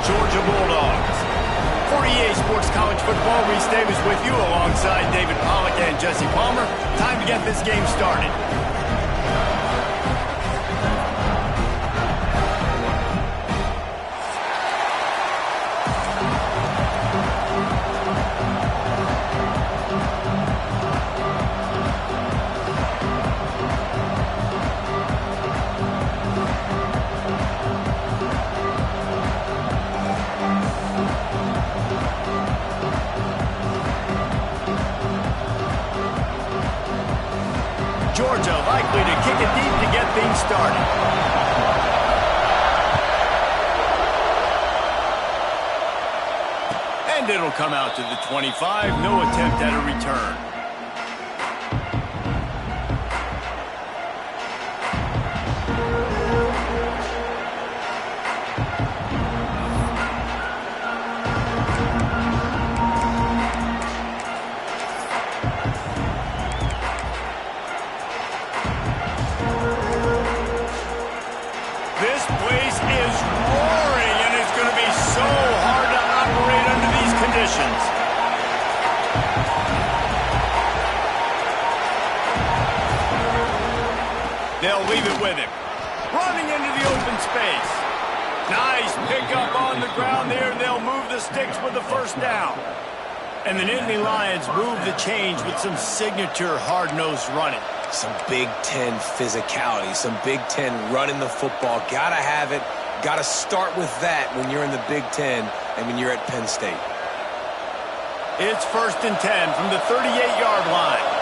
Georgia Bulldogs. For EA Sports College Football, Reese Davis with you alongside David Pollack and Jesse Palmer. Time to get this game started. Georgia likely to kick it deep to get things started. And it'll come out to the 25. No attempt at a return. They'll leave it with him. Running into the open space. Nice pickup on the ground there. They'll move the sticks with the first down. And the Nittany Lions move the change with some signature hard-nosed running. Some Big Ten physicality, some Big Ten running the football. Gotta have it. Gotta start with that when you're in the Big Ten and when you're at Penn State. It's 1st and 10 from the 38-yard line.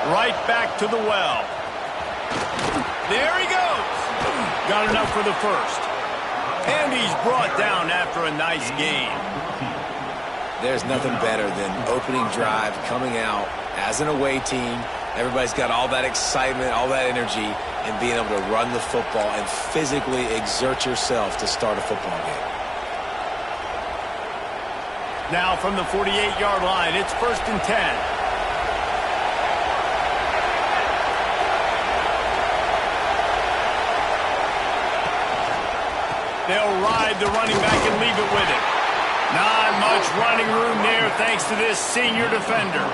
Right back to the well. There he goes. Got enough for the first. And he's brought down after a nice gain. There's nothing better than opening drive, coming out as an away team. Everybody's got all that excitement, all that energy, and being able to run the football and physically exert yourself to start a football game. Now from the 48-yard line, it's 1st and 10. They'll ride the running back and leave it with him. Not much running room there thanks to this senior defender.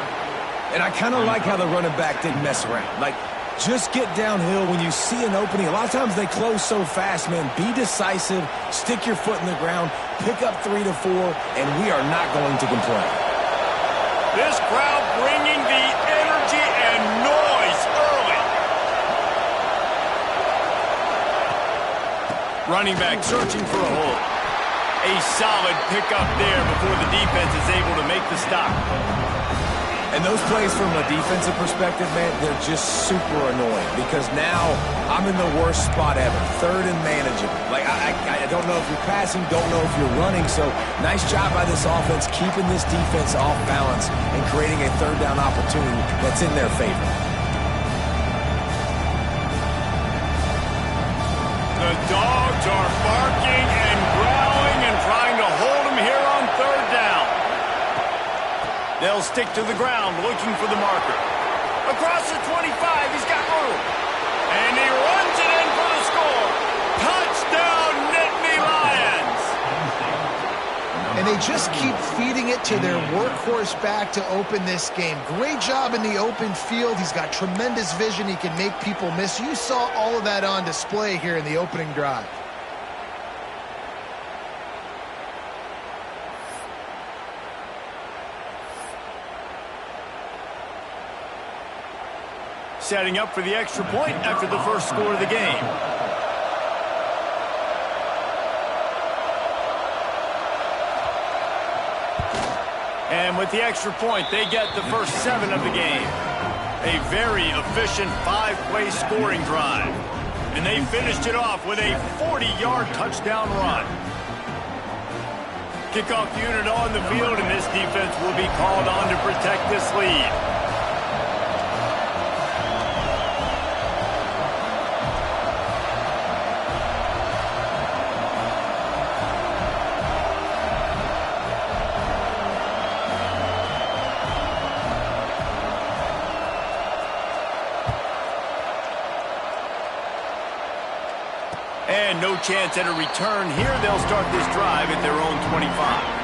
And I kind of like how the running back didn't mess around. Like, just get downhill when you see an opening. A lot of times they close so fast, man. Be decisive, stick your foot in the ground, pick up 3 to 4, and we are not going to complain. This crowd bringing the energy and noise early. Running back searching for a hole. A solid pickup there before the defense is able to make the stop. And those plays from a defensive perspective, man, they're just super annoying because now I'm in the worst spot ever. 3rd and manageable. Like, I don't know if you're passing, don't know if you're running. So nice job by this offense keeping this defense off balance and creating a 3rd down opportunity that's in their favor. The dogs are barking and growling and trying to hold him here on 3rd down. They'll stick to the ground looking for the marker. Across the 25, he's got room. And he runs it in for the score. Touchdown, Nittany Lions. And they just keep feeding it to their workhorse back to open this game. Great job in the open field. He's got tremendous vision. He can make people miss. You saw all of that on display here in the opening drive. Setting up for the extra point after the first score of the game. And with the extra point, they get the first 7 of the game. A very efficient 5-play scoring drive. And they finished it off with a 40-yard touchdown run. Kickoff unit on the field, and this defense will be called on to protect this lead. And no chance at a return here. They'll start this drive at their own 25.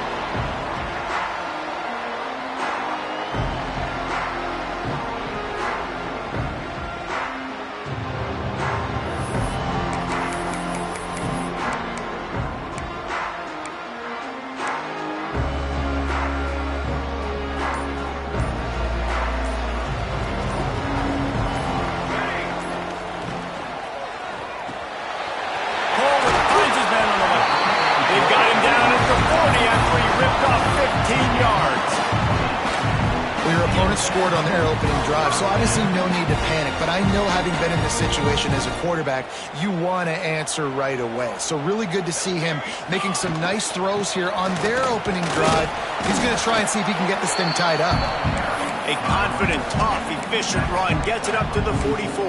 Scored on their opening drive, so obviously no need to panic, but I know, having been in this situation as a quarterback, you want to answer right away. So really good to see him making some nice throws here on their opening drive. He's going to try and see if he can get this thing tied up. A confident, tough, efficient run gets it up to the 44.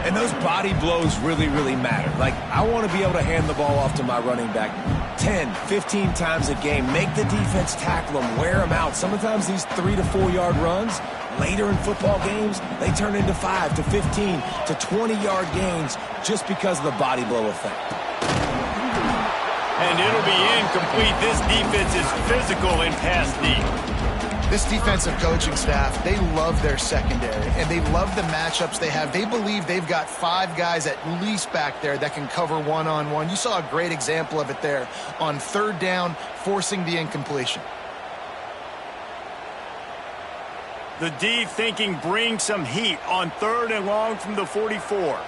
And those body blows really, really matter. Like, I want to be able to hand the ball off to my running back 10, 15 times a game. Make the defense tackle them, wear them out. Sometimes these 3 to 4 yard runs, later in football games, they turn into 5 to 15 to 20 yard gains just because of the body blow effect. And it'll be incomplete. This defense is physical in pass deep. This defensive coaching staff, they love their secondary, and they love the matchups they have. They believe they've got 5 guys at least back there that can cover one-on-one. You saw a great example of it there on third down, forcing the incompletion. The D thinking bring some heat on third and long from the 44.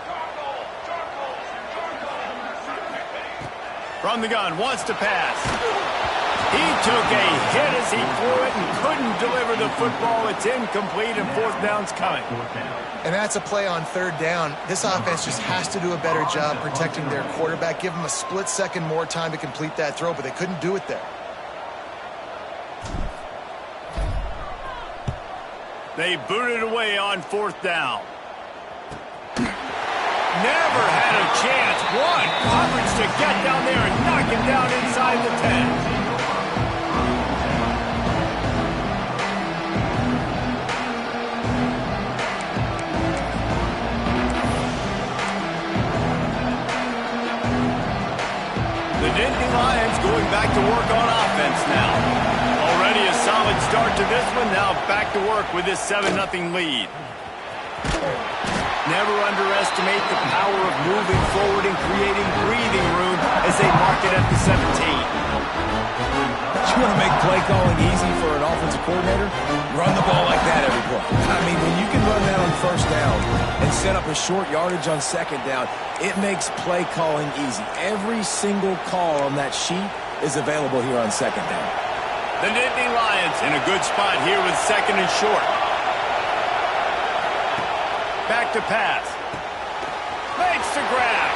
From the gun, wants to pass. He took a hit as he threw it and couldn't deliver the football. It's incomplete, and fourth down's coming. And that's a play on third down. This offense just has to do a better job protecting their quarterback. Give them a split second more time to complete that throw, but they couldn't do it there. They booted away on fourth down. Never had a chance. One coverage to get down there and knock him down inside the 10. The Nittany Lions going back to work on offense now. Already a solid start to this one. Now back to work with this 7-0 lead. Never underestimate the power of moving forward and creating breathing room as they mark it at the 17. You want to make play calling easy for an offensive coordinator? Run the ball like that every play. I mean, when you can run that on first down and set up a short yardage on second down, it makes play calling easy. Every single call on that sheet is available here on second down. The Nittany Lions in a good spot here with second and short. Back to pass. Makes the grab.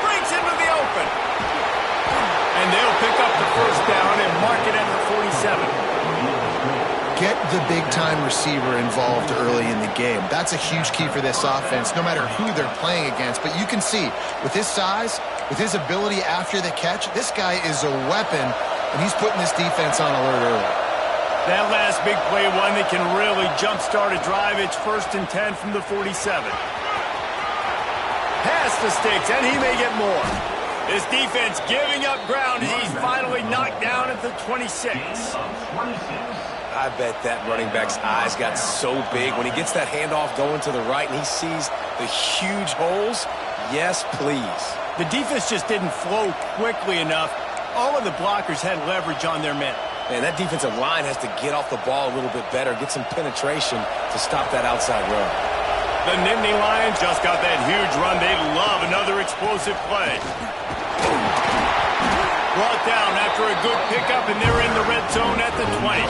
Breaks into the open. And they'll pick up the first down and mark it at the 47. Get the big-time receiver involved early in the game. That's a huge key for this offense, no matter who they're playing against. But you can see, with his size, with his ability after the catch, this guy is a weapon, and he's putting this defense on alert early. That last big play, one that can really jumpstart a drive. It's 1st and 10 from the 47. Pass the sticks, and he may get more. This defense giving up ground as he's finally knocked down at the 26. I bet that running back's eyes got so big when he gets that handoff going to the right and he sees the huge holes. Yes, please. The defense just didn't flow quickly enough. All of the blockers had leverage on their men. Man, that defensive line has to get off the ball a little bit better, get some penetration to stop that outside run. The Nittany Lions just got that huge run. They love another explosive play. Brought down after a good pickup, and they're in the red zone at the 20.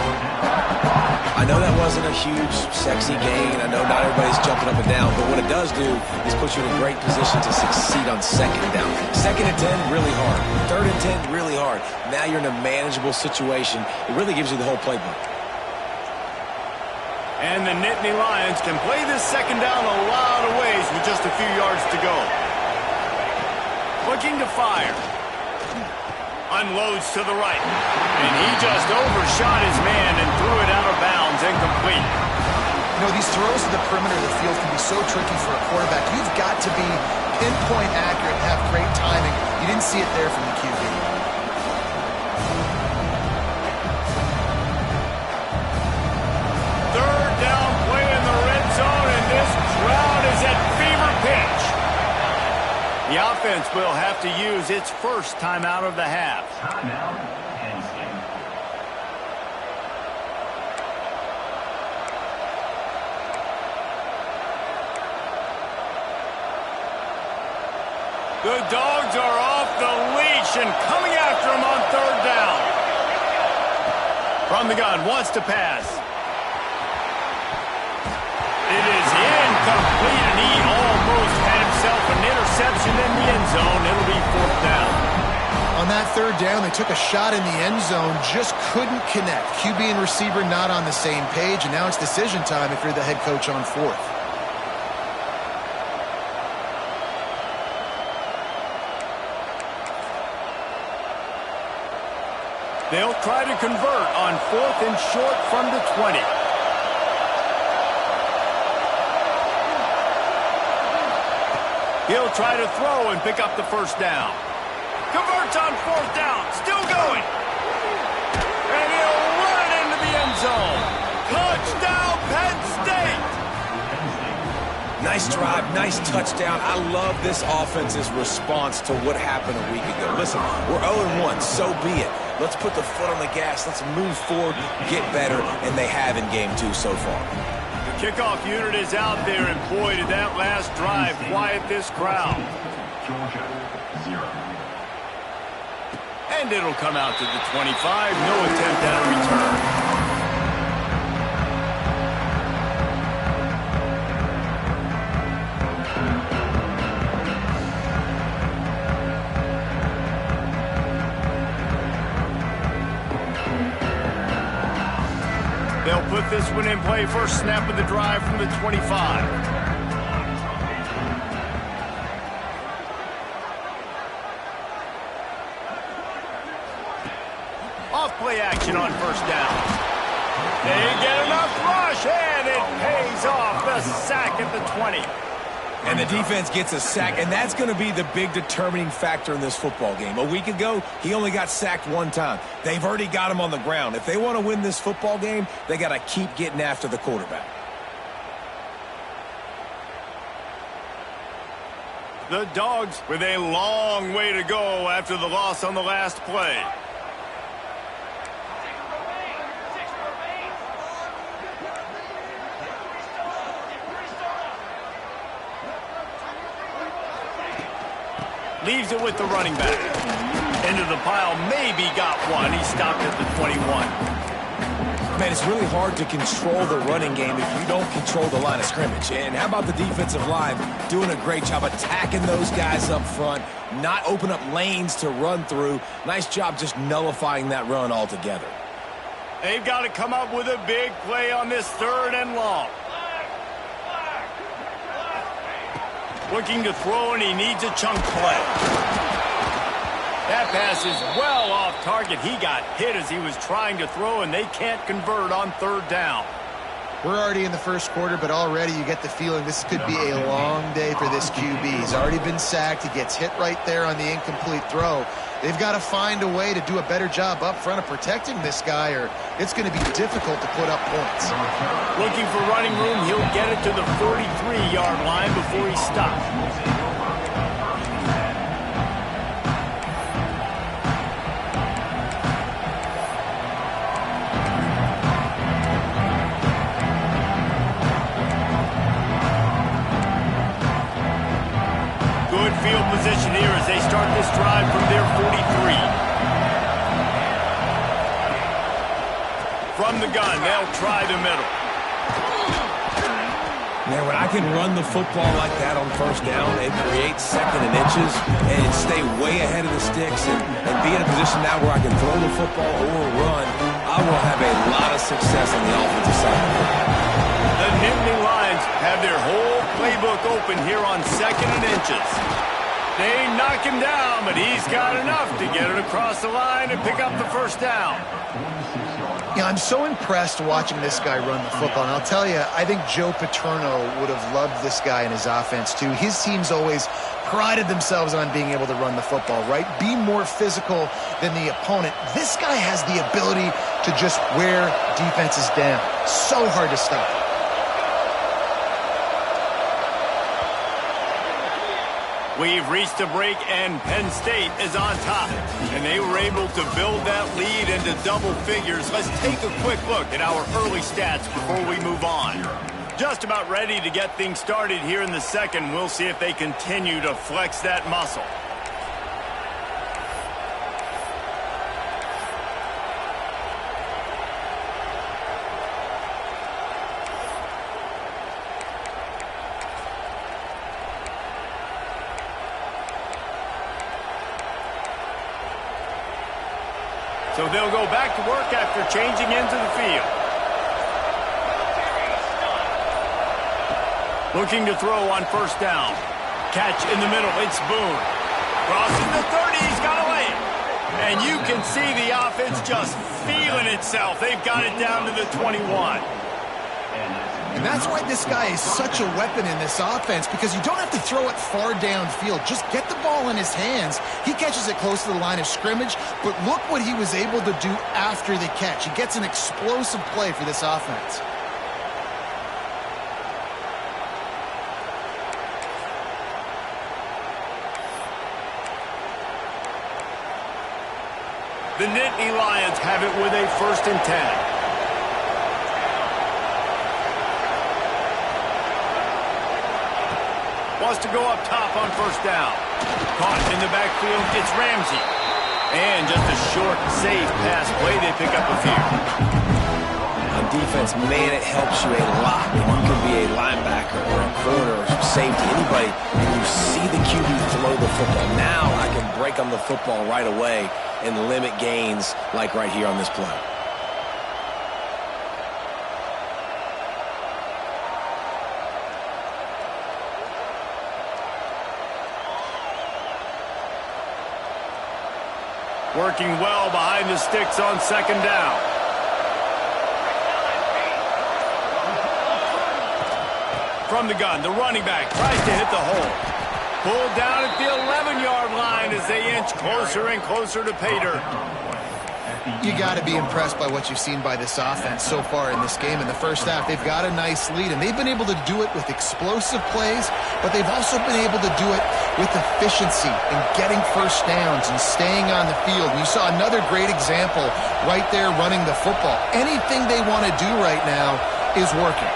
I know that wasn't a huge, sexy gain. I know not everybody's jumping up and down, but what it does do is put you in a great position to succeed on second down. 2nd and 10, really hard. 3rd and 10, really hard. Now you're in a manageable situation. It really gives you the whole playbook. And the Nittany Lions can play this second down a lot of ways with just a few yards to go. Looking to fire. Unloads to the right. And he just overshot his man and threw it out of bounds, incomplete. You know, these throws to the perimeter of the field can be so tricky for a quarterback. You've got to be pinpoint accurate and have great timing. You didn't see it there from the QB. Third down play in the red zone, and this crowd is at fever pitch. The offense will have to use its first timeout of the half. Timeout, Penn State. The Dogs are off the leash and coming after him on third down. From the gun, wants to pass. It is incomplete, and he almost had himself an interception in the end zone. It'll be fourth down. On that third down, they took a shot in the end zone, just couldn't connect. QB and receiver not on the same page, and now it's decision time if you're the head coach on fourth. They'll try to convert on fourth and short from the 20. He'll try to throw and pick up the first down. Converts on fourth down. Still going. And he'll run it into the end zone. Touchdown, Penn State. Nice drive, nice touchdown. I love this offense's response to what happened a week ago. Listen, we're 0-1, so be it. Let's put the foot on the gas. Let's move forward, get better, and they have in game 2 so far. The kickoff unit is out there, and boy, did that last drive quiet this crowd. Georgia, 0. And it'll come out to the 25. No attempt at a return. They'll put this one in play. First snap of the drive from the 25. Off play action on first down. They get enough rush, and it pays off. The sack at the 20. And the defense gets a sack, and that's going to be the big determining factor in this football game. A week ago, he only got sacked one time. They've already got him on the ground. If they want to win this football game, they got to keep getting after the quarterback. The Dogs with a long way to go after the loss on the last play. Leaves it with the running back. Into the pile, maybe got one. He stopped at the 21. Man, it's really hard to control the running game if you don't control the line of scrimmage. And how about the defensive line doing a great job attacking those guys up front, not open up lanes to run through. Nice job just nullifying that run altogether. They've got to come up with a big play on this third and long. Looking to throw, and he needs a chunk play. That pass is well off target. He got hit as he was trying to throw, and they can't convert on third down. We're already in the first quarter, but already you get the feeling this could be a long day for this QB. He's already been sacked. He gets hit right there on the incomplete throw. They've got to find a way to do a better job up front of protecting this guy, or it's going to be difficult to put up points. Looking for running room, he'll get it to the 43-yard line before he stops. Good field position here as they start this drive from their 43. From the gun, they'll try the middle. Man, when I can run the football like that on first down and create second and inches and stay way ahead of the sticks and be in a position now where I can throw the football or run, I will have a lot of success on the offensive side of the ball. The Nittany Lions have their whole playbook open here on second and inches. They knock him down, but he's got enough to get it across the line and pick up the first down. Yeah, I'm so impressed watching this guy run the football. And I'll tell you, I think Joe Paterno would have loved this guy in his offense too. His teams always prided themselves on being able to run the football, right? Be more physical than the opponent. This guy has the ability to just wear defenses down. So hard to stop. We've reached a break, and Penn State is on top. And they were able to build that lead into double figures. Let's take a quick look at our early stats before we move on. Just about ready to get things started here in the second. We'll see if they continue to flex that muscle. So they'll go back to work after changing into the field. Looking to throw on first down. Catch in the middle. It's Boone. Crossing the 30. He's got away. And you can see the offense just feeling itself. They've got it down to the 21. And that's why this guy is such a weapon in this offense, because you don't have to throw it far downfield. Just get the ball in his hands. He catches it close to the line of scrimmage, but look what he was able to do after the catch. He gets an explosive play for this offense. The Nittany Lions have it with a 1st and 10. Wants to go up top on first down. Caught in the backfield, it's Ramsey. And just a short, safe pass play. They pick up a few. On defense, man, it helps you a lot when you can be a linebacker or a corner or safety, anybody, and you see the QB throw the football. Now I can break on the football right away and limit gains like right here on this play. Working well behind the sticks on second down. From the gun, the running back tries to hit the hole. Pulled down at the 11-yard line as they inch closer and closer to pay dirt. You got to be impressed by what you've seen by this offense so far in this game. In the first half, they've got a nice lead, and they've been able to do it with explosive plays, but they've also been able to do it with efficiency and getting first downs and staying on the field. You saw another great example right there running the football. Anything they want to do right now is working.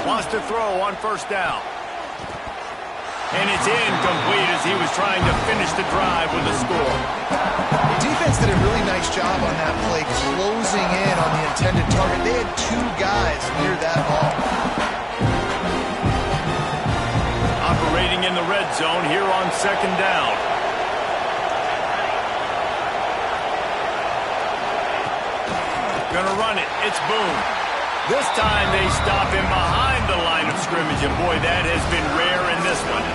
Wants to throw on first down. And it's incomplete as he was trying to finish the drive with a score. Defense did a really nice job on that play, closing in on the intended target. They had 2 guys near that ball. Operating in the red zone here on second down. Gonna run it. It's Boone. This time they stop him behind the line of scrimmage, and boy, that has been rare in this one.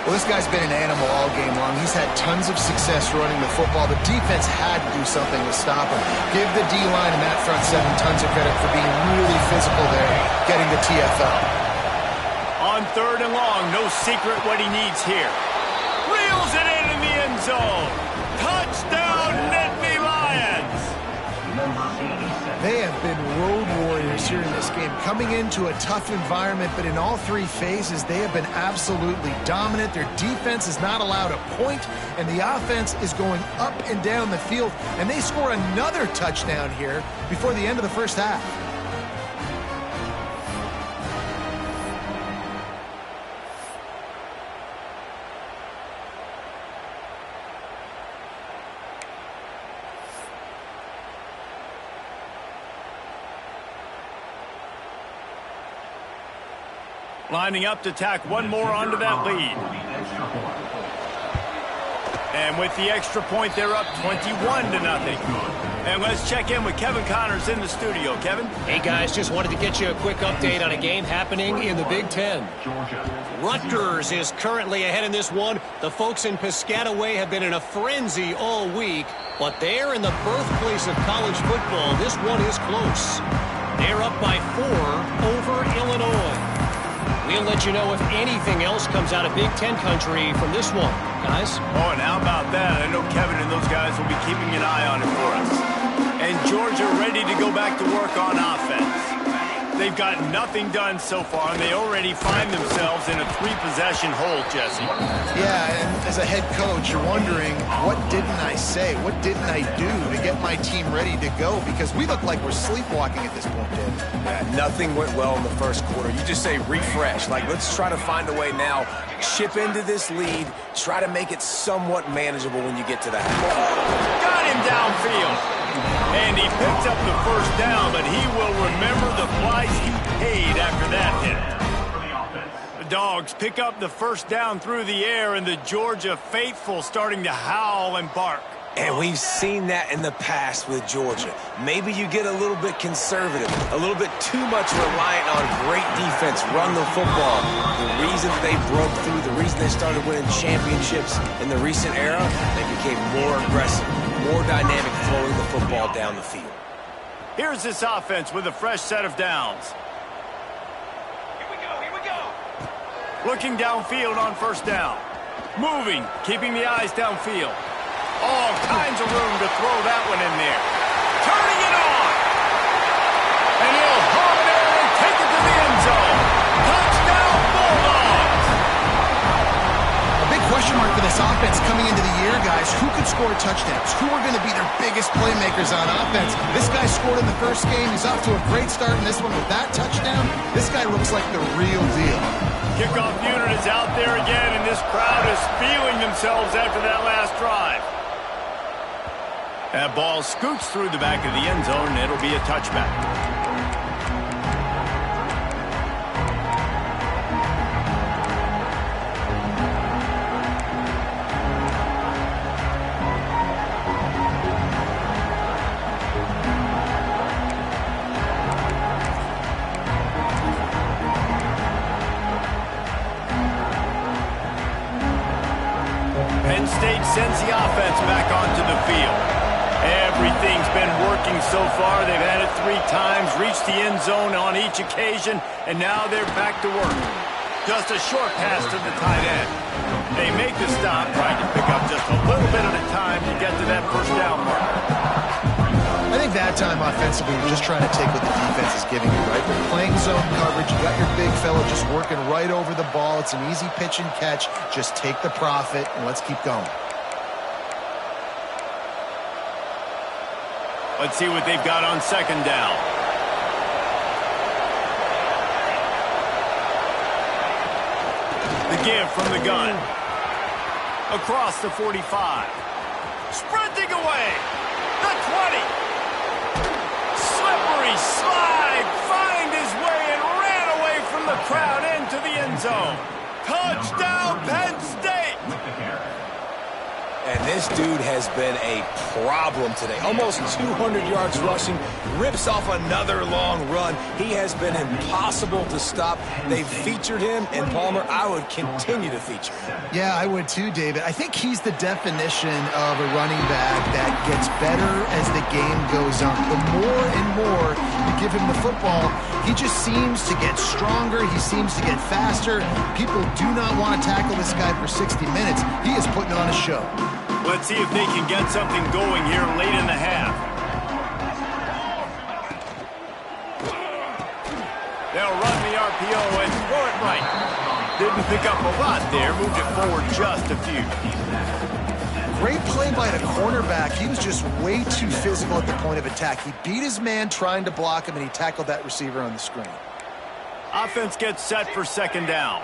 Well, this guy's been an animal all game long. He's had tons of success running the football. The defense had to do something to stop him. Give the D-line and that front 7 tons of credit for being really physical there, getting the TFL. On third and long, no secret what he needs here. Reels it in the end zone. Touchdown, Nittany Lions! They have been road warriors here in this game, coming into a tough environment, but in all 3 phases, they have been absolutely dominant. Their defense is not allowed a point, and the offense is going up and down the field, and they score another touchdown here before the end of the first half. Lining up to tack one more onto that lead. And with the extra point, they're up 21-0. And let's check in with Kevin Connors in the studio. Kevin? Hey, guys, just wanted to get you a quick update on a game happening in the Big Ten. Rutgers is currently ahead in this one. The folks in Piscataway have been in a frenzy all week, but they're in the birthplace of college football. This one is close. They're up by 4 over Illinois. We'll let you know if anything else comes out of Big Ten country from this one, guys. Oh, and how about that? I know Kevin and those guys will be keeping an eye on it for us. And Georgia ready to go back to work on offense. They've got nothing done so far, and they already find themselves in a 3-possession hole, Jesse. Yeah, and as a head coach, you're wondering, what didn't I say? What didn't I do to get my team ready to go? Because we look like we're sleepwalking at this point, Dave. Yeah, nothing went well in the first quarter. You just say refresh. Like, let's try to find a way now, chip into this lead, try to make it somewhat manageable when you get to the half. Got him downfield. And he picked up the first down, but he will remember the price he paid after that hit. The Dogs pick up the first down through the air, and the Georgia faithful starting to howl and bark. And we've seen that in the past with Georgia. Maybe you get a little bit conservative, a little bit too much reliant on great defense, run the football. The reason they broke through, the reason they started winning championships in the recent era, they became more aggressive, more dynamic, throwing the football down the field. Here's this offense with a fresh set of downs. Here we go. Looking downfield on first down. Moving, keeping the eyes downfield. All kinds of room to throw that one in there. Turning it on. And he'll haul it in and take it to the end zone. Touchdown, Bulldogs. A big question mark for this offense coming into the year, guys. Who could score touchdowns? Who are going to be their biggest playmakers on offense? This guy scored in the first game. He's off to a great start in this one with that touchdown. This guy looks like the real deal. Kickoff unit is out there again, and this crowd is feeling themselves after that last drive. That ball scoots through the back of the end zone, and it'll be a touchback. Penn State sends the offense back onto the field. Everything's been working so far. They've had it 3 times, reached the end zone on each occasion, and now they're back to work. Just a short pass to the tight end. They make the stop, trying to pick up just a little bit at a time to get to that first down mark. I think that time offensively, you're just trying to take what the defense is giving you, right? They're playing zone coverage. You got your big fella just working right over the ball. It's an easy pitch and catch. Just take the profit, and let's keep going. Let's see what they've got on second down. The give from the gun. Across the 45. Sprinting away. The 20. Slippery slide. Find his way and ran away from the crowd into the end zone. Touchdown, Penn State. And this dude has been a problem today. Almost 200 yards rushing, rips off another long run. He has been impossible to stop. They've featured him, and Palmer, I would continue to feature him. Yeah, I would too, David. I think he's the definition of a running back that gets better as the game goes on. The more and more you give him the football, he just seems to get stronger. He seems to get faster. People do not want to tackle this guy for 60 minutes. He is putting on a show. Let's see if they can get something going here late in the half. They'll run the RPO and throw it right. Didn't pick up a lot there. Moved it forward just a few. Great play by the cornerback. He was just way too physical at the point of attack. He beat his man trying to block him, and he tackled that receiver on the screen. Offense gets set for second down.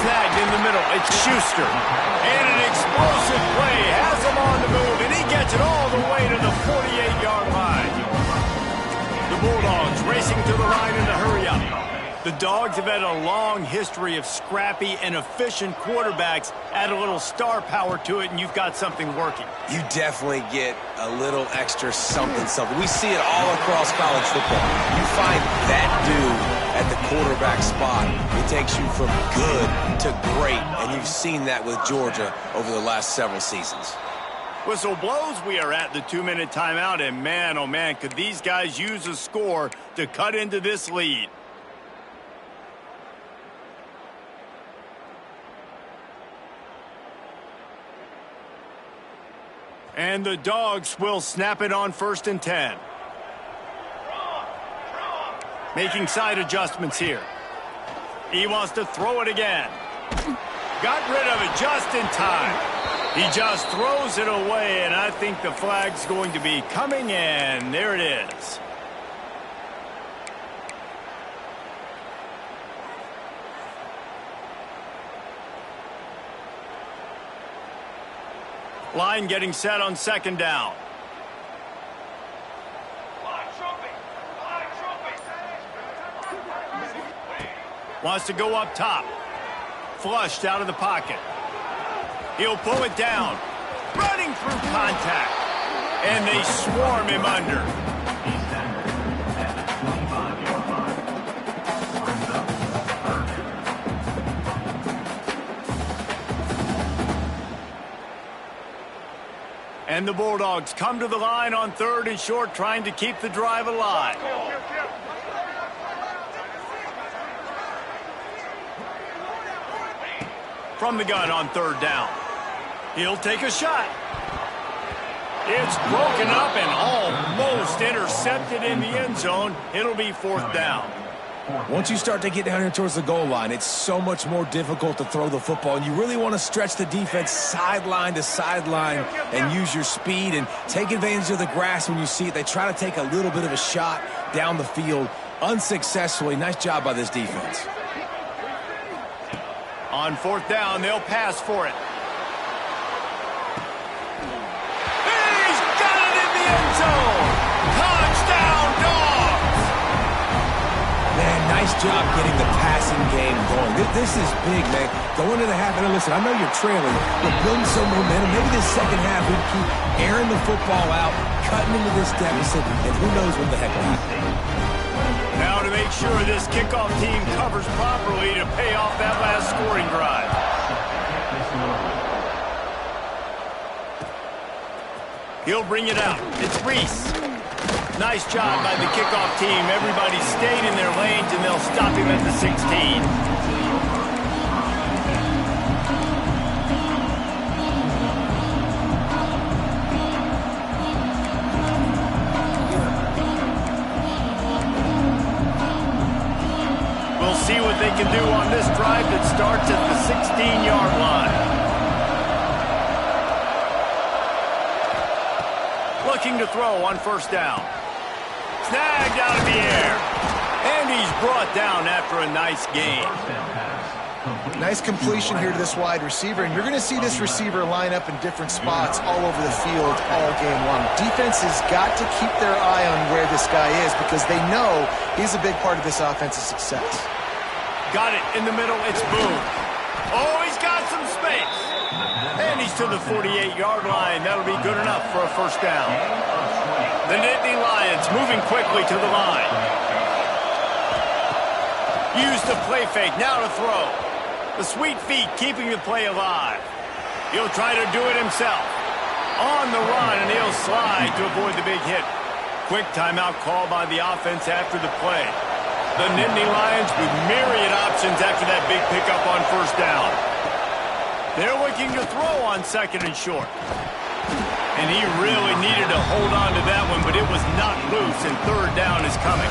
Snagged in the middle. It's Schuster. And an explosive play. Has him on the move, and he gets it all the way to the 48-yard line. The Bulldogs racing to the line in a hurry up. The Dogs have had a long history of scrappy and efficient quarterbacks. Add a little star power to it, and you've got something working. You definitely get a little extra something. We see it all across college football. You find that dude at the quarterback spot, it takes you from good to great, and you've seen that with Georgia over the last several seasons. Whistle blows, we are at the 2-minute timeout, and man, oh man, could these guys use a score to cut into this lead. And the Dogs will snap it on 1st and 10. Making side adjustments here. He wants to throw it again. Got rid of it just in time. He just throws it away, and I think the flag's going to be coming in. There it is. Line getting set on 2nd down. Wants to go up top. Flushed out of the pocket. He'll pull it down. Running through contact. And they swarm him under. And the Bulldogs come to the line on 3rd and short, trying to keep the drive alive. From the gun on 3rd down. He'll take a shot. It's broken up and almost intercepted in the end zone. It'll be 4th down. Once you start to get down here towards the goal line, it's so much more difficult to throw the football, and you really want to stretch the defense sideline to sideline and use your speed and take advantage of the grass when you see it. They try to take a little bit of a shot down the field unsuccessfully. Nice job by this defense. On 4th down, they'll pass for it. He's got it in the end zone! Touchdown, Dogs! Man, nice job getting the passing game going. This is big, man. Go into the half, and listen, I know you're trailing, but building some momentum. Maybe this second half we keep airing the football out, cutting into this deficit, and who knows what the heck will happen. Now to make sure this kickoff team covers properly to pay off that last scoring drive. He'll bring it out. It's Reese. Nice job by the kickoff team. Everybody stayed in their lanes, and they'll stop him at the 16. See what they can do on this drive that starts at the 16-yard line. Looking to throw on 1st down. Snagged out of the air. And he's brought down after a nice gain. Nice completion here to this wide receiver, and you're going to see this receiver line up in different spots all over the field all game long. Defense has got to keep their eye on where this guy is because they know he's a big part of this offensive success. Got it in the middle. It's Boone. Oh, he's got some space. And he's to the 48-yard line. That'll be good enough for a 1st down. The Nittany Lions moving quickly to the line. Use the play fake. Now to throw. The sweet feet keeping the play alive. He'll try to do it himself. On the run, and he'll slide to avoid the big hit. Quick timeout call by the offense after the play. The Nittany Lions with myriad options after that big pickup on 1st down. They're looking to throw on 2nd and short. And he really needed to hold on to that one, but it was not loose, and 3rd down is coming.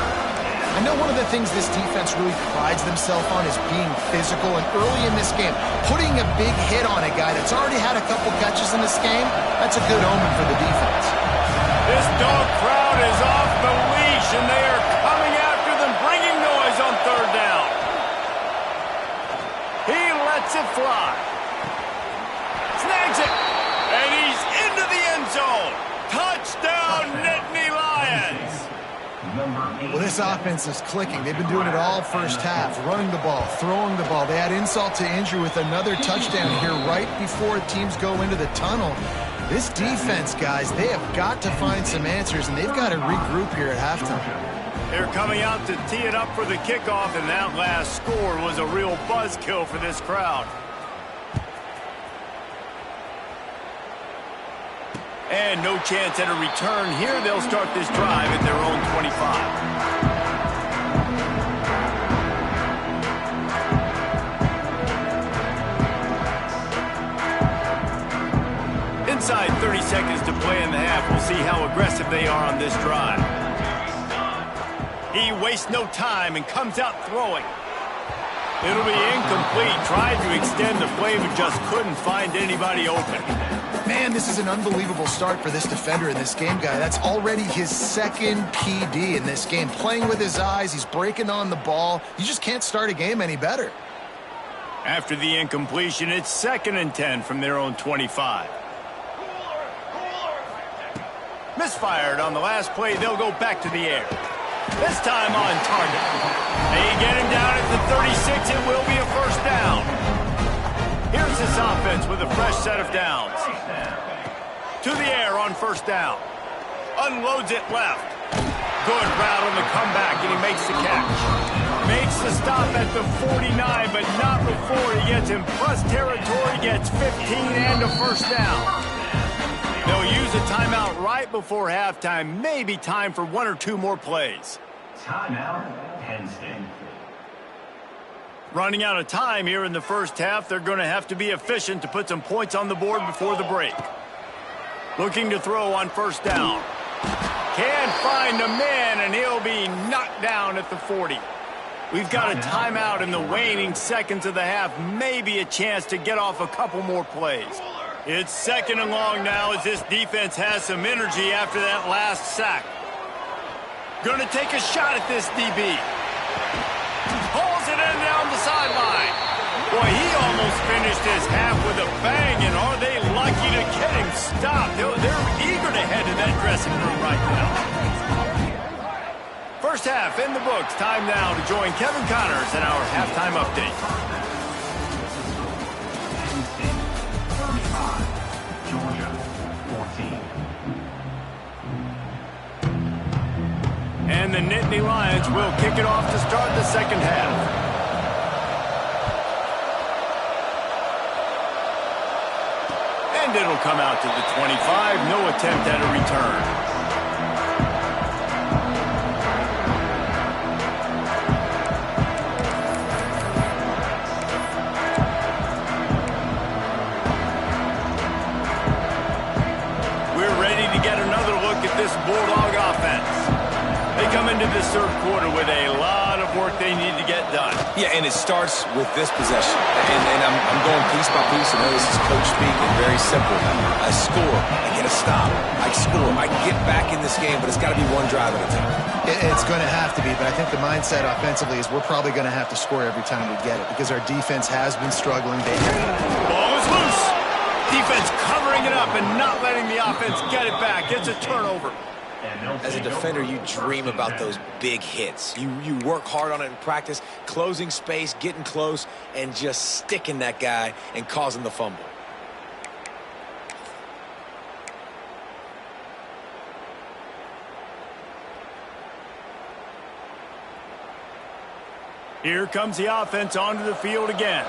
I know one of the things this defense really prides themselves on is being physical, and early in this game, putting a big hit on a guy that's already had a couple catches in this game, that's a good omen for the defense. This dog crowd is off the leash, and they are coming after them, bringing noise on 3rd down. He lets it fly. Snags it, and he's into the end zone. Touchdown, Nittany Lions. Well, this offense is clicking. They've been doing it all first half, running the ball, throwing the ball. They add insult to injury with another touchdown here right before teams go into the tunnel. This defense, guys, they have got to find some answers, and they've got to regroup here at halftime. They're coming out to tee it up for the kickoff, and that last score was a real buzzkill for this crowd. And no chance at a return here. They'll start this drive at their own 25. Inside 30 seconds to play in the half. We'll see how aggressive they are on this drive. He wastes no time and comes out throwing. It'll be incomplete. Tried to extend the play, but just couldn't find anybody open. Man, this is an unbelievable start for this defender in this game, guy. That's already his second PD in this game. Playing with his eyes, he's breaking on the ball. You just can't start a game any better. After the incompletion, it's 2nd and 10 from their own 25. Misfired on the last play. They'll go back to the air. This time on target. They get him down at the 36. It will be a first down. Here's this offense with a fresh set of downs. To the air on first down. Unloads it left. Good route on the comeback, and he makes the catch. Makes the stop at the 49, but not before he gets in plus territory, gets 15 and a first down. They'll use a timeout right before halftime. Maybe time for 1 or 2 more plays. Timeout, Penn State. Running out of time here in the first half. They're going to have to be efficient to put some points on the board before the break. Looking to throw on first down. Can't find a man, and he'll be knocked down at the 40. We've got a timeout in the waning seconds of the half. Maybe a chance to get off a couple more plays. It's 2nd and long now as this defense has some energy after that last sack. Going to take a shot at this DB. Pulls it in down the sideline. Boy, he almost finished his half with a bang, and are they lucky to get him stopped? They're eager to head to that dressing room right now. First half in the books. Time now to join Kevin Connors in our halftime update. Georgia, 14. And the Nittany Lions will kick it off to start the second half. And it'll come out to the 25. No attempt at a return. We're ready to get another look at this Bulldog offense. They come into this third quarter with a lot of work they need to get done. Yeah, and it starts with this possession. And I'm going piece by piece. I know this is coach speak and very simple. I score. I get a stop. I score. I get back in this game, but it's got to be one drive at a time. It's going to have to be, but I think the mindset offensively is we're probably going to have to score every time we get it because our defense has been struggling. Ball is loose. Defense covering it up and not letting the offense get it back. It's a turnover. As a defender, you dream about those big hits. You work hard on it in practice, closing space, getting close, and just sticking that guy and causing the fumble. Here comes the offense onto the field again.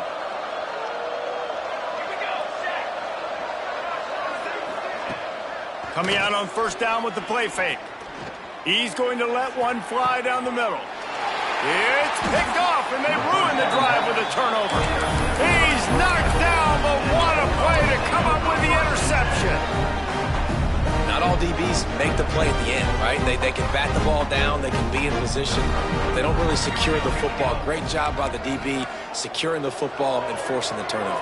Coming out on first down with the play fake. He's going to let one fly down the middle. It's picked off, and they ruin the drive with a turnover. He's knocked down, but what a play to come up with the interception. Not all DBs make the play at the end, right? They can bat the ball down. They can be in position. They don't really secure the football. Great job by the DB securing the football and forcing the turnover.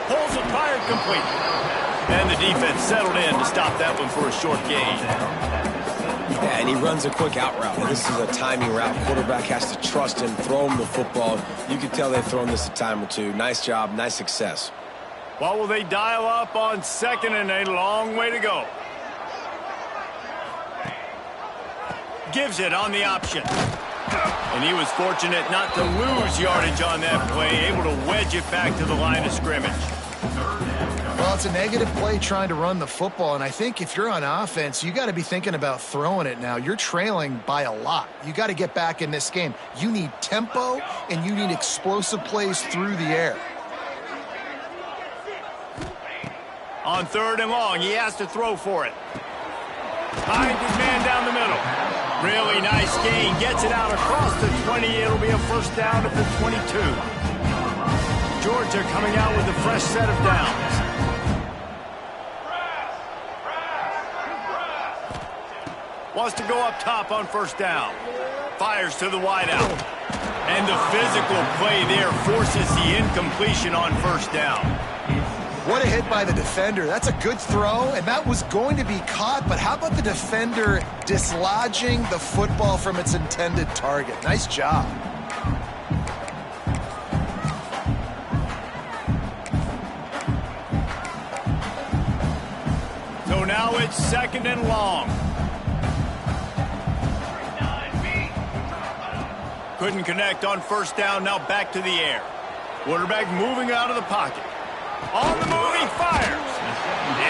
Pulls it fired complete. And the defense settled in to stop that one for a short gain. Yeah, and he runs a quick out route. And this is a timing route. Quarterback has to trust him, throw him the football. You can tell they've thrown this a time or two. Nice job, nice success. What will they dial up on second and a long way to go? gives it on the option. And he was fortunate not to lose yardage on that play, able to wedge it back to the line of scrimmage. Well, it's a negative play trying to run the football, and I think if you're on offense, you got to be thinking about throwing it now. You're trailing by a lot. You got to get back in this game. You need tempo, and you need explosive plays through the air. On 3rd and long, he has to throw for it. Finds his man down the middle. Really nice gain. Gets it out across the 20. It'll be a first down at the 22. Georgia coming out with a fresh set of downs. Wants to go up top on 1st down. Fires to the wideout. And the physical play there forces the incompletion on 1st down. What a hit by the defender. That's a good throw, and that was going to be caught, but how about the defender dislodging the football from its intended target? Nice job. So now it's 2nd and long. Couldn't connect on 1st down, now back to the air. Quarterback moving out of the pocket. On the move, he fires.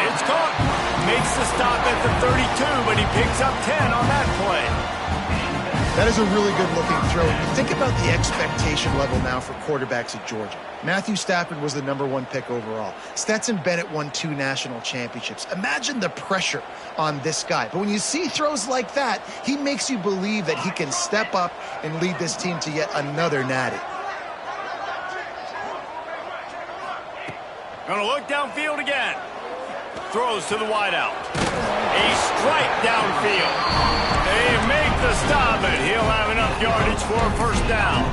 It's caught. Makes the stop at the 32, but he picks up 10 on that play. That is a really good-looking throw. Think about the expectation level now for quarterbacks at Georgia. Matthew Stafford was the #1 pick overall. Stetson Bennett won 2 national championships. Imagine the pressure on this guy. But when you see throws like that, he makes you believe that he can step up and lead this team to yet another natty. Gonna look downfield again. Throws to the wideout. A strike downfield. They make the stop, and he'll have enough yardage for a first down.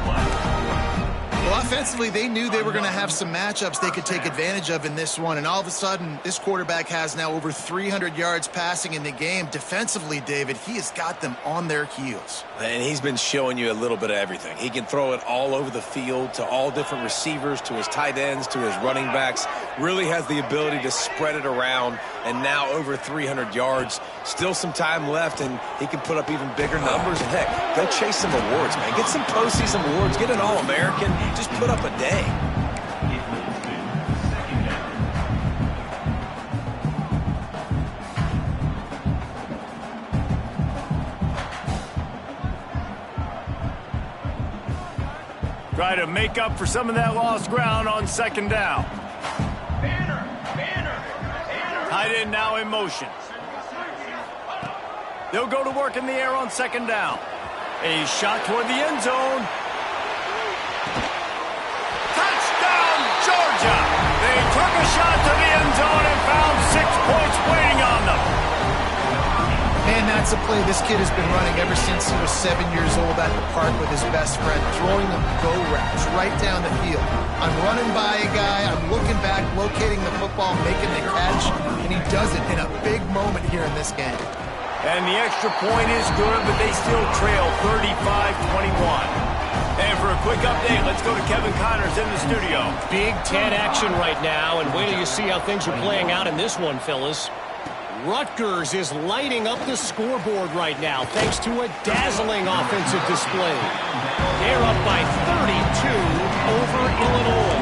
Well, offensively, they knew they were going to have some matchups they could take advantage of in this one, and all of a sudden, this quarterback has now over 300 yards passing in the game. Defensively, David, he has got them on their heels. And he's been showing you a little bit of everything. He can throw it all over the field to all different receivers, to his tight ends, to his running backs. Really has the ability to spread it around, and now over 300 yards. Still some time left, and he can put up even bigger numbers. And heck, go chase some awards, man. Get some postseason awards. Get an All-American. Just put up a day. Try to make up for some of that lost ground on 2nd down. Tight end now in motion. They'll go to work in the air on 2nd down. A shot toward the end zone. Touchdown, Georgia! They took a shot to the end zone and found 6 points waiting on them. Man, that's a play this kid has been running ever since he was 7 years old at the park with his best friend, throwing them go routes right down the field. I'm running by a guy, I'm looking back, locating the football, making the catch, and he does it in a big moment here in this game. And the extra point is good, but they still trail 35-21. And for a quick update, let's go to Kevin Connors in the studio. Big Ten action right now, and wait till you see how things are playing out in this one, fellas. Rutgers is lighting up the scoreboard right now thanks to a dazzling offensive display. They're up by 32 over Illinois.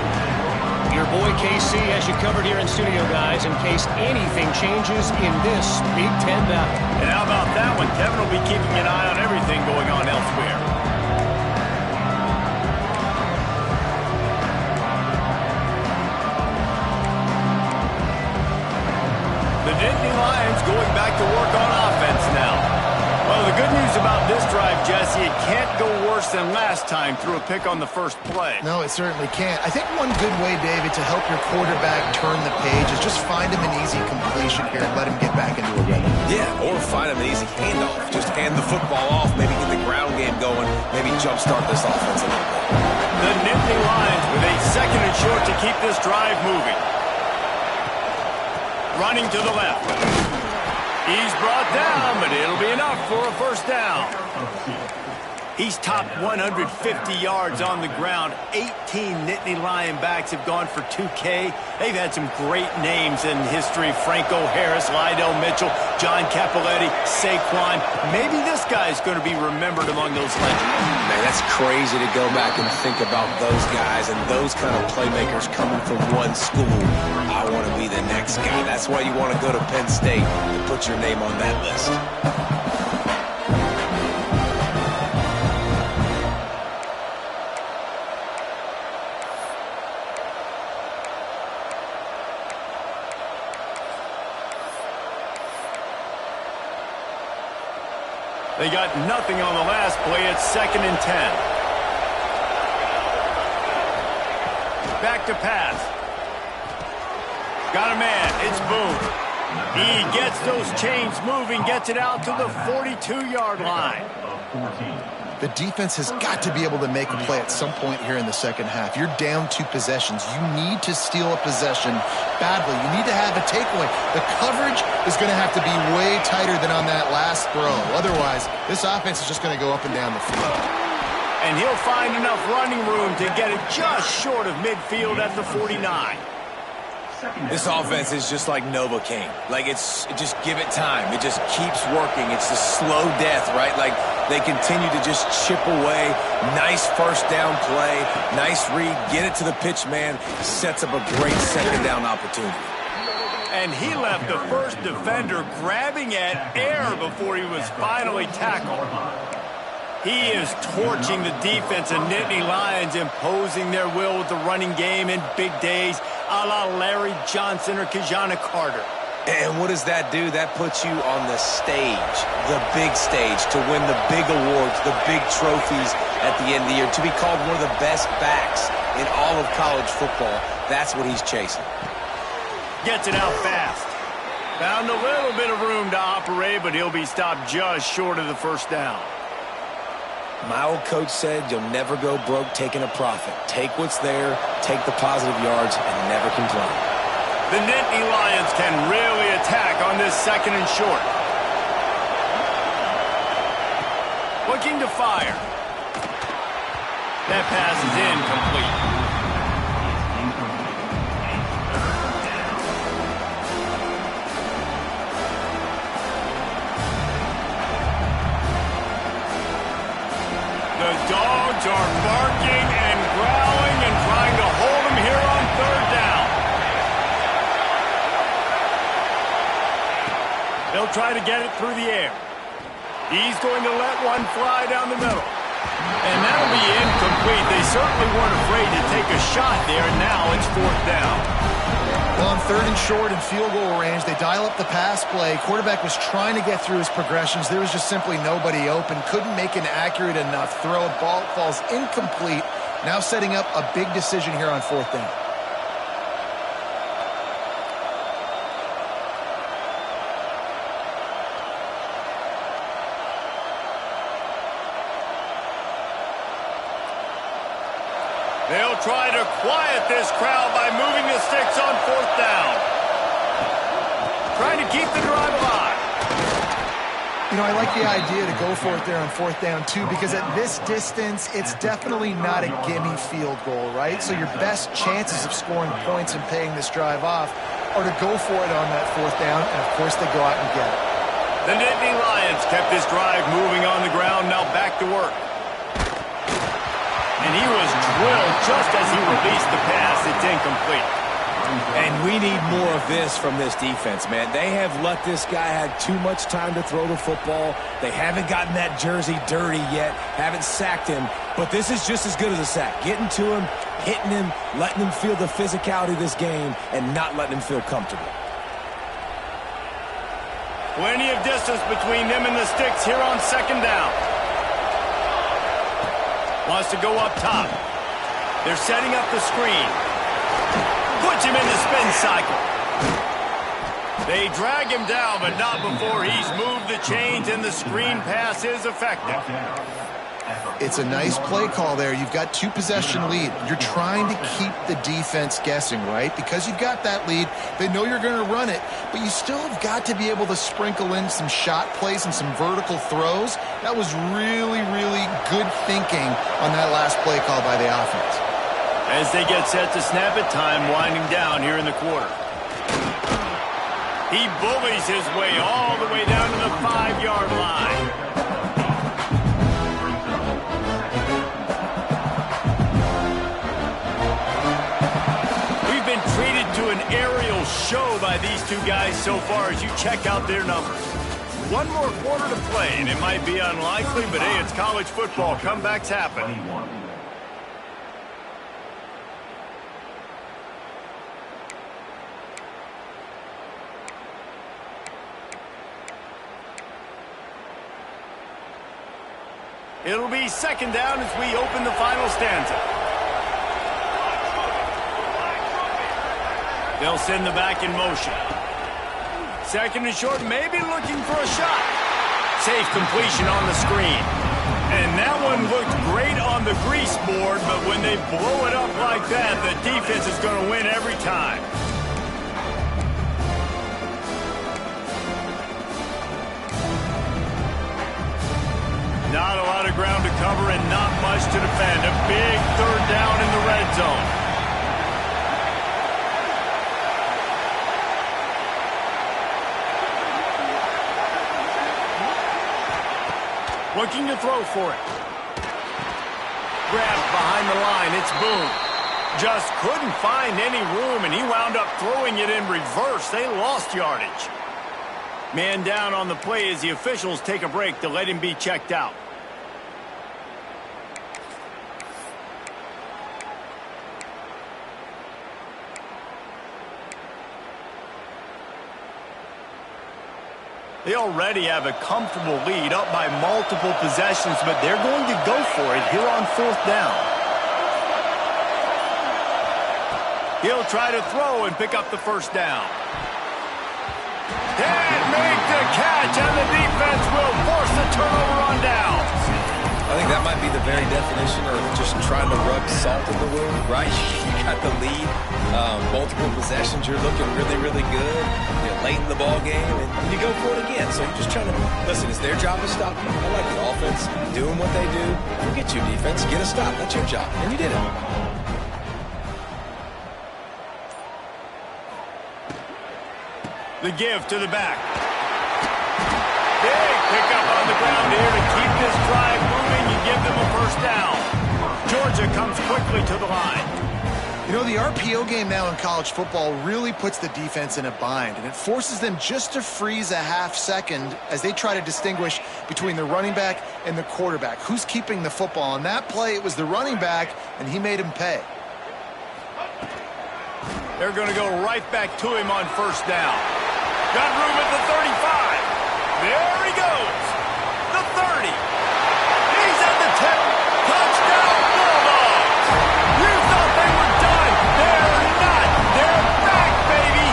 Your boy KC has you covered here in studio, guys, in case anything changes in this Big Ten battle. And how about that one? Kevin will be keeping an eye on everything going on elsewhere. The Nittany Lions going back to work on offense now. Well, the good news about this drive, Jesse, it can't go worse than last time through a pick on the first play. No, it certainly can't. I think one good way, David, to help your quarterback turn the page is just find him an easy completion here and let him get back into a rhythm. Yeah, or find him an easy handoff. Just hand the football off, maybe get the ground game going, maybe jumpstart this offense a little bit. The Nittany Lions with a 2nd and short to keep this drive moving. Running to the left. He's brought down, but it'll be enough for a first down. He's topped 150 yards on the ground. 18 Nittany Lion backs have gone for 2K. They've had some great names in history. Franco Harris, Lydell Mitchell, John Cappelletti, Saquon. Maybe this guy's going to be remembered among those legends. Man, that's crazy to go back and think about those guys and those kind of playmakers coming from one school. I want to be the next guy. That's why you want to go to Penn State and put your name on that list. They got nothing on the last play. It's 2nd and 10. Back to pass. Got a man. It's Boone. He gets those chains moving, gets it out to the 42-yard line. The defense has got to be able to make a play at some point here in the second half. You're down 2 possessions. You need to steal a possession badly. You need to have a takeaway. The coverage is going to have to be way tighter than on that last throw. Otherwise, this offense is just going to go up and down the field. And he'll find enough running room to get it just short of midfield at the 49. This offense is just like Novocaine. Like, just give it time. It just keeps working. It's the slow death, right? Like, they continue to just chip away. Nice first down play. Nice read. Get it to the pitch man. Sets up a great second down opportunity. And he left the first defender grabbing at air before he was finally tackled. He is torching the defense of Nittany Lions, imposing their will with the running game in big days, a la Larry Johnson or Kajana Carter. And what does that do? That puts you on the stage, the big stage, to win the big awards, the big trophies at the end of the year, to be called one of the best backs in all of college football. That's what he's chasing. Gets it out fast. Found a little bit of room to operate, but he'll be stopped just short of the first down. My old coach said you'll never go broke taking a profit. Take what's there, take the positive yards, and never complain. The Nittany Lions can really attack on this 2nd and short. Looking to fire. That pass is incomplete. The dogs are barking and growling and trying to hold him here on 3rd down. They'll try to get it through the air. He's going to let one fly down the middle. And that'll be incomplete. They certainly weren't afraid to take a shot there, and now it's 4th down. Well, on 3rd and short and field goal range, they dial up the pass play. Quarterback was trying to get through his progressions. There was just simply nobody open. Couldn't make an accurate enough throw. Ball falls incomplete. Now setting up a big decision here on 4th down. They'll try to quiet this crowd by moving the sticks on 4th down. Trying to keep the drive alive. You know, I like the idea to go for it there on 4th down, too, because at this distance, it's definitely not a gimme field goal, right? So your best chances of scoring points and paying this drive off are to go for it on that 4th down, and, of course, they go out and get it. The Nittany Lions kept this drive moving on the ground, now back to work. And he was drilled just as he released the pass. It's incomplete. And we need more of this from this defense, man. They have let this guy have too much time to throw the football. They haven't gotten that jersey dirty yet, haven't sacked him. But this is just as good as a sack. Getting to him, hitting him, letting him feel the physicality of this game, and not letting him feel comfortable. Plenty of distance between them and the sticks here on 2nd down. Wants to go up top. They're setting up the screen. Puts him in the spin cycle. They drag him down, but not before he's moved the chains and the screen pass is effective. It's a nice play call there. You've got 2-possession lead. You're trying to keep the defense guessing, right? Because you've got that lead, they know you're going to run it, but you still have got to be able to sprinkle in some shot plays and some vertical throws. That was really, really good thinking on that last play call by the offense. As they get set to snap it, time winding down here in the quarter. He bullies his way all the way down to the 5-yard line. We've been treated to an aerial show by these two guys so far as you check out their numbers. One more quarter to play, and it might be unlikely, but hey, it's college football. Comebacks happen. It'll be second down as we open the final stanza. They'll send the back in motion. Second and short, maybe looking for a shot. Safe completion on the screen. And that one looked great on the grease board, but when they blow it up like that, the defense is going to win every time. Not a lot of ground to cover and not much to defend. A big third down in the red zone. Looking to throw for it. Grabbed behind the line. It's Boone. Just couldn't find any room, and he wound up throwing it in reverse. They lost yardage. Man down on the play as the officials take a break to let him be checked out. They already have a comfortable lead up by multiple possessions, but they're going to go for it here on fourth down. He'll try to throw and pick up the first down. And make the catch, and the defense will force the turnover on downs. I think that might be the very definition of just trying to rub salt in the wound, right? You got the lead, multiple possessions, you're looking really, really good, late in the ball game, and you go for it again. So you're just trying to, listen, it's their job to stop you. I like the offense doing what they do. Forget you, defense, get a stop. That's your job, and you did it. The give to the back. Big pickup on the ground here to keep this drive moving and give them a first down. Georgia comes quickly to the line. You know, the RPO game now in college football really puts the defense in a bind, and it forces them just to freeze a half second as they try to distinguish between the running back and the quarterback. Who's keeping the football? On that play, it was the running back, and he made him pay. They're going to go right back to him on first down. Got room at the 35. There he goes. The 30. He's at the 10. Touchdown, Bulldogs. You thought they were done. They're not. They're back, baby.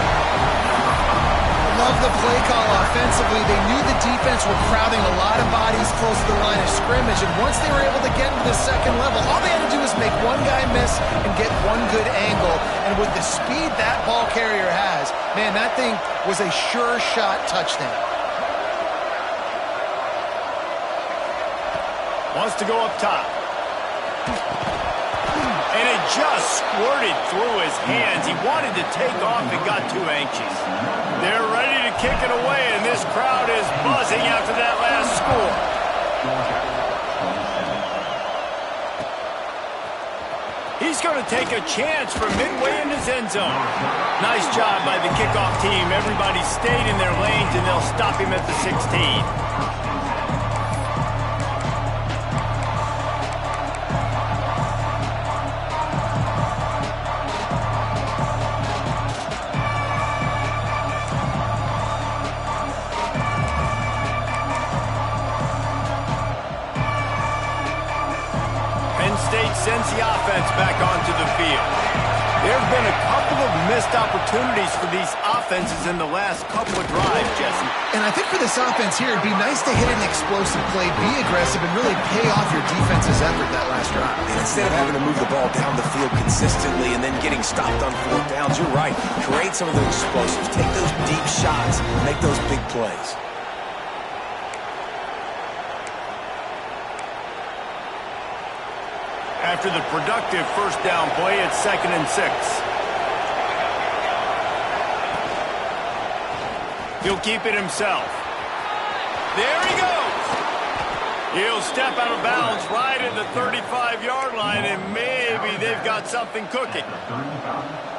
Love the play call offensively. They knew the defense were crowding a lot of bodies close to the line of scrimmage, and once they were able to get into the second level, all they had to do was make one guy miss and get one good angle. And with the speed that ball carrier has, man, that thing was a sure shot touchdown. Wants to go up top. And it just squirted through his hands. He wanted to take off and got too anxious. They're ready to kick it away, and this crowd is buzzing after that last score. He's going to take a chance from midway in his end zone. Nice job by the kickoff team. Everybody stayed in their lanes, and they'll stop him at the 16. Penn State sends the offense back onto the field. There have been a couple of missed opportunities for these offenses in the last couple of drives, Jesse. And I think for this offense here, it'd be nice to hit an explosive play, be aggressive, and really pay off your defense's effort that last drive. And instead of having to move the ball down the field consistently and then getting stopped on fourth downs, you're right. Create some of those explosives. Take those deep shots. Make those big plays. After the productive first down play, it's 2nd and 6. He'll keep it himself. There he goes. He'll step out of bounds right at the 35-yard line, and maybe they've got something cooking.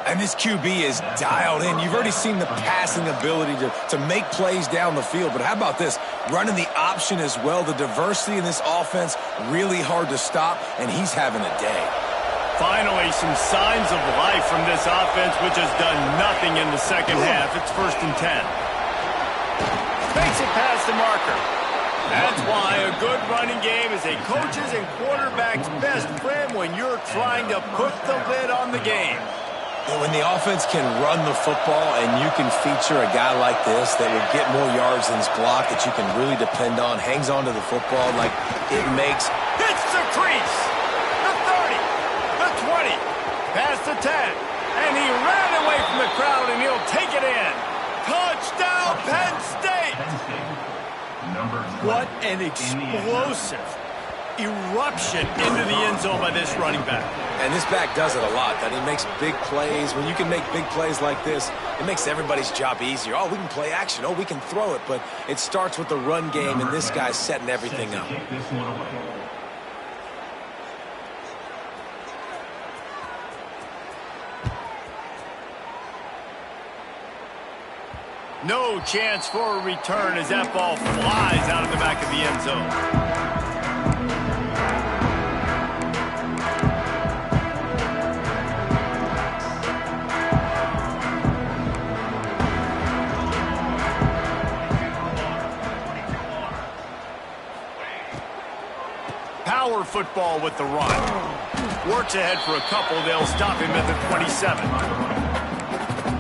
And this QB is dialed in. You've already seen the passing ability to make plays down the field. But how about this? Running the option as well. The diversity in this offense, really hard to stop, and he's having a day. Finally, some signs of life from this offense, which has done nothing in the second half. It's 1st and 10. Makes it past the marker. That's why a good running game is a coach's and quarterback's best friend when you're trying to put the lid on the game. When the offense can run the football and you can feature a guy like this that will get more yards than his block, that you can really depend on, hangs on to the football like it makes. Hits the crease. The 30. The 20. Past the 10. And he ran away from the crowd, and he'll take it in. Touchdown, Penn State. What an explosive eruption into the end zone by this running back. And this back does it a lot, that he makes big plays. When you can make big plays like this, it makes everybody's job easier. Oh, we can play action. Oh, we can throw it. But it starts with the run game, and this guy's setting everything up. No chance for a return as that ball flies out of the back of the end zone. Power football with the run. Works ahead for a couple. They'll stop him at the 27.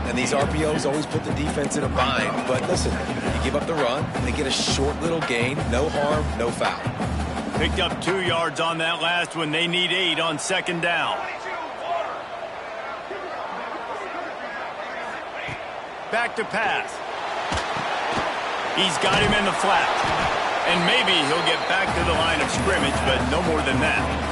And these RPOs always put the defense in a bind. But listen, you give up the run, they get a short little gain. No harm, no foul. Picked up 2 yards on that last one. They need 8 on 2nd down. Back to pass. He's got him in the flat. And maybe he'll get back to the line of scrimmage, but no more than that.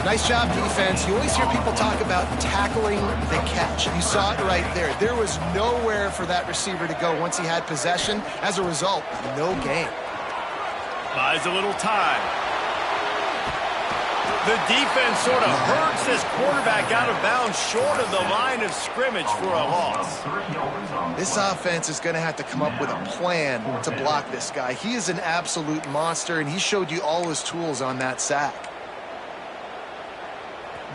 Nice job, defense. You always hear people talk about tackling the catch. You saw it right there. There was nowhere for that receiver to go once he had possession. As a result, no gain. Buys a little time. The defense sort of hurts this quarterback out of bounds short of the line of scrimmage for a loss. This offense is going to have to come up with a plan to block this guy. He is an absolute monster, and he showed you all his tools on that sack.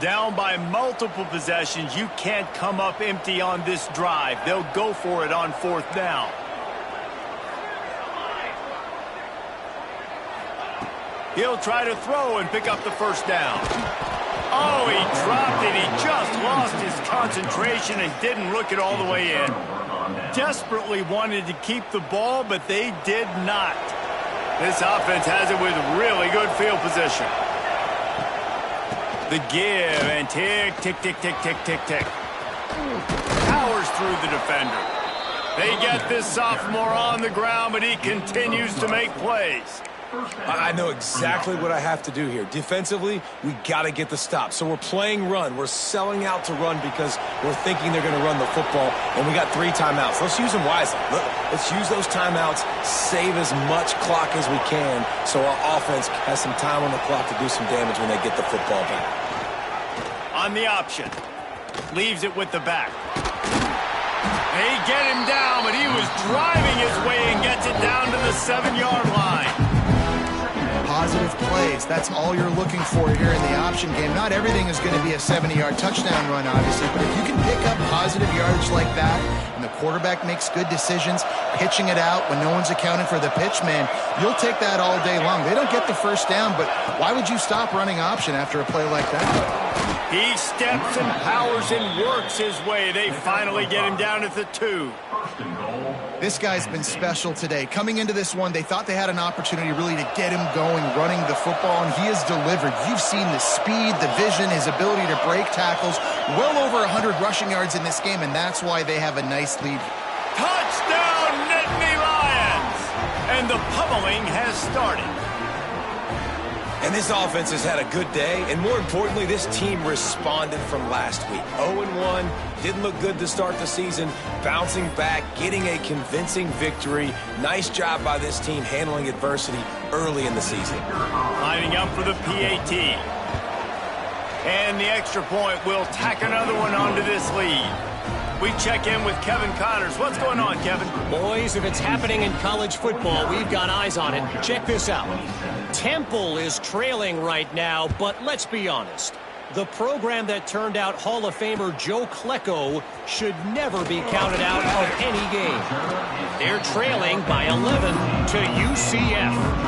Down by multiple possessions, you can't come up empty on this drive. They'll go for it on 4th down. He'll try to throw and pick up the 1st down. Oh, he dropped it. He just lost his concentration and didn't look it all the way in. Desperately wanted to keep the ball, but they did not. This offense has it with really good field position. The give and tick, tick, tick, tick, tick, tick, tick. Powers through the defender. They get this sophomore on the ground, but he continues to make plays. I know exactly what I have to do here. Defensively, we got to get the stop. So we're playing run. We're selling out to run because we're thinking they're going to run the football, and we got 3 timeouts. Let's use them wisely. Let's use those timeouts, save as much clock as we can so our offense has some time on the clock to do some damage when they get the football back. On the option. Leaves it with the back. They get him down, but he was driving his way and gets it down to the 7-yard line. Positive plays. That's all you're looking for here in the option game. Not everything is going to be a 70-yard touchdown run, obviously, but if you can pick up positive yardage like that and the quarterback makes good decisions, pitching it out when no one's accounting for the pitch, man, you'll take that all day long. They don't get the 1st down, but why would you stop running option after a play like that? He steps and powers and works his way. They finally get him down at the 2. This guy's been special today. Coming into this one, they thought they had an opportunity really to get him going, running the football, and he has delivered. You've seen the speed, the vision, his ability to break tackles. Well over 100 rushing yards in this game, and that's why they have a nice lead. Touchdown, Nittany Lions! And the pummeling has started. And this offense has had a good day, and more importantly, this team responded from last week. 0-1, didn't look good to start the season, bouncing back, getting a convincing victory. Nice job by this team handling adversity early in the season. Lining up for the PAT. And the extra point will tack another one onto this lead. We check in with Kevin Connors. What's going on, Kevin? Boys, if it's happening in college football, we've got eyes on it. Check this out. Temple is trailing right now, but let's be honest. The program that turned out Hall of Famer Joe Klecko should never be counted out of any game. They're trailing by 11 to UCF.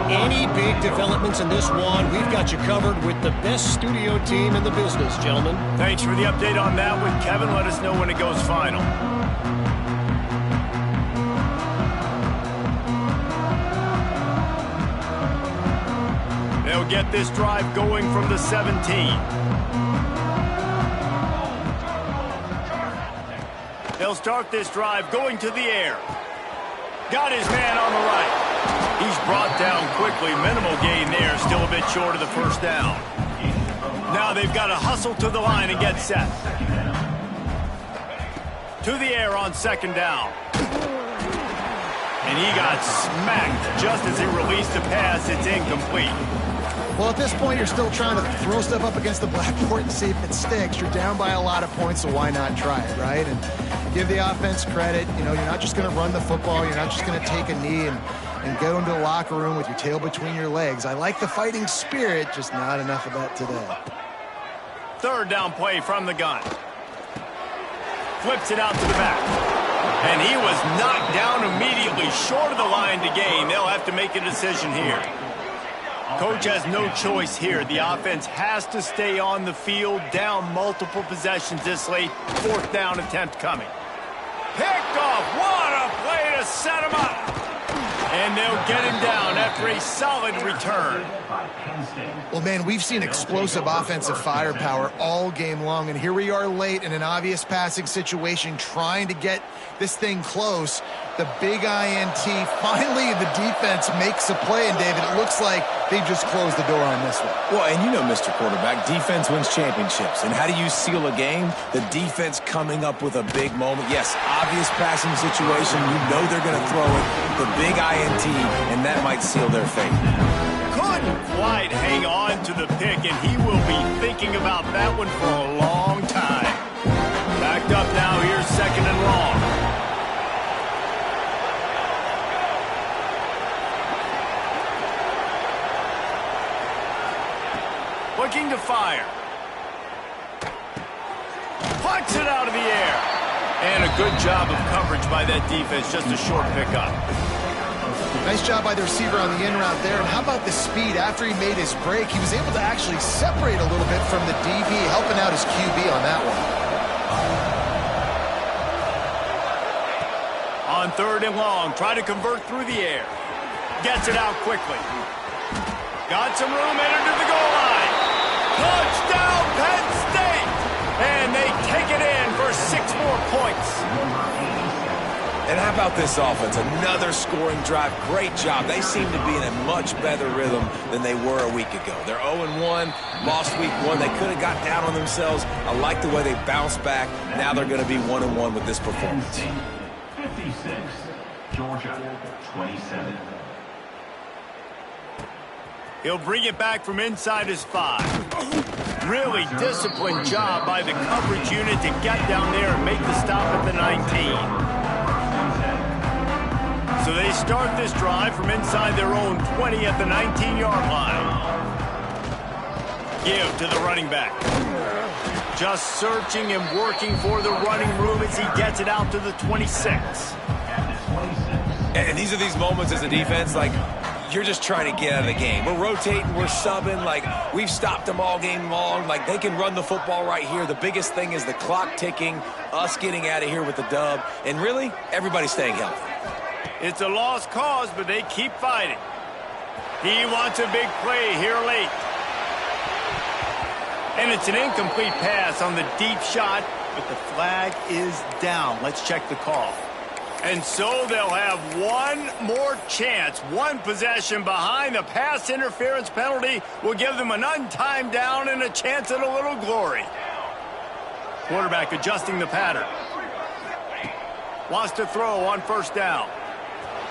Any big developments in this one, we've got you covered with the best studio team in the business, gentlemen. Thanks for the update on that with Kevin. Let us know when it goes final. They'll get this drive going from the 17. They'll start this drive going to the air. Got his man on the right. He's brought down quickly. Minimal gain there. Still a bit short of the first down. Now they've got to hustle to the line and get set. To the air on second down. And he got smacked just as he released the pass. It's incomplete. Well, at this point, you're still trying to throw stuff up against the blackboard and see if it sticks. You're down by a lot of points, so why not try it, right? And give the offense credit. You know, you're not just going to run the football. You're not just going to take a knee and go into the locker room with your tail between your legs. I like the fighting spirit, just not enough of that today. Third down play from the gun. Flips it out to the back. And he was knocked down immediately, short of the line to gain. They'll have to make a decision here. Coach has no choice here. The offense has to stay on the field, down multiple possessions this late. Fourth down attempt coming. Picked off. What a play to set him up. And they'll get him down after a solid return. Well, man, we've seen explosive offensive firepower all game long, and here we are late in an obvious passing situation trying to get this thing close. The big INT, finally the defense makes a play, and David, it looks like they just closed the door on this one. Well, and you know, Mr. Quarterback, defense wins championships. And how do you seal a game? The defense coming up with a big moment. Yes, obvious passing situation. You know they're going to throw it. The big INT, and that might seal their fate. Couldn't quite hang on to the pick, and he will be thinking about that one for a long time. Backed up now, here's second and long. Looking to fire. Pucks it out of the air. And a good job of coverage by that defense. Just a short pickup. Nice job by the receiver on the in route there. And how about the speed? After he made his break, he was able to actually separate a little bit from the DB, helping out his QB on that one. On third and long, try to convert through the air. Gets it out quickly. Got some room, entered to the goal line. Touchdown, Penn State! And they take it in for 6 more points. And how about this offense? Another scoring drive. Great job. They seem to be in a much better rhythm than they were a week ago. They're 0-1, lost week 1. They could have got down on themselves. I like the way they bounced back. Now they're going to be 1-1 with this performance. 56, Georgia 27. He'll bring it back from inside his 5. Really disciplined job by the coverage unit to get down there and make the stop at the 19. So they start this drive from inside their own 20 at the 19-yard line. Give to the running back. Just searching and working for the running room as he gets it out to the 26. And these are these moments as a defense, like, you're just trying to get out of the game. We're rotating, we're subbing, like we've stopped them all game long. Like they can run the football right here. The biggest thing is the clock ticking, us getting out of here with the dub, and really, everybody staying healthy. It's a lost cause, but they keep fighting. He wants a big play here late. And it's an incomplete pass on the deep shot, but the flag is down. Let's check the call. And so they'll have one more chance. One possession behind. The pass interference penalty will give them an untimed down and a chance at a little glory. Quarterback adjusting the pattern. Wants to throw on first down.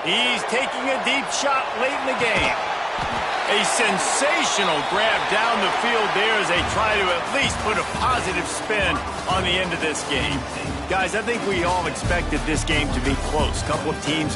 He's taking a deep shot late in the game. A sensational grab down the field there as they try to at least put a positive spin on the end of this game. Guys, I think we all expected this game to be close. A couple of teams have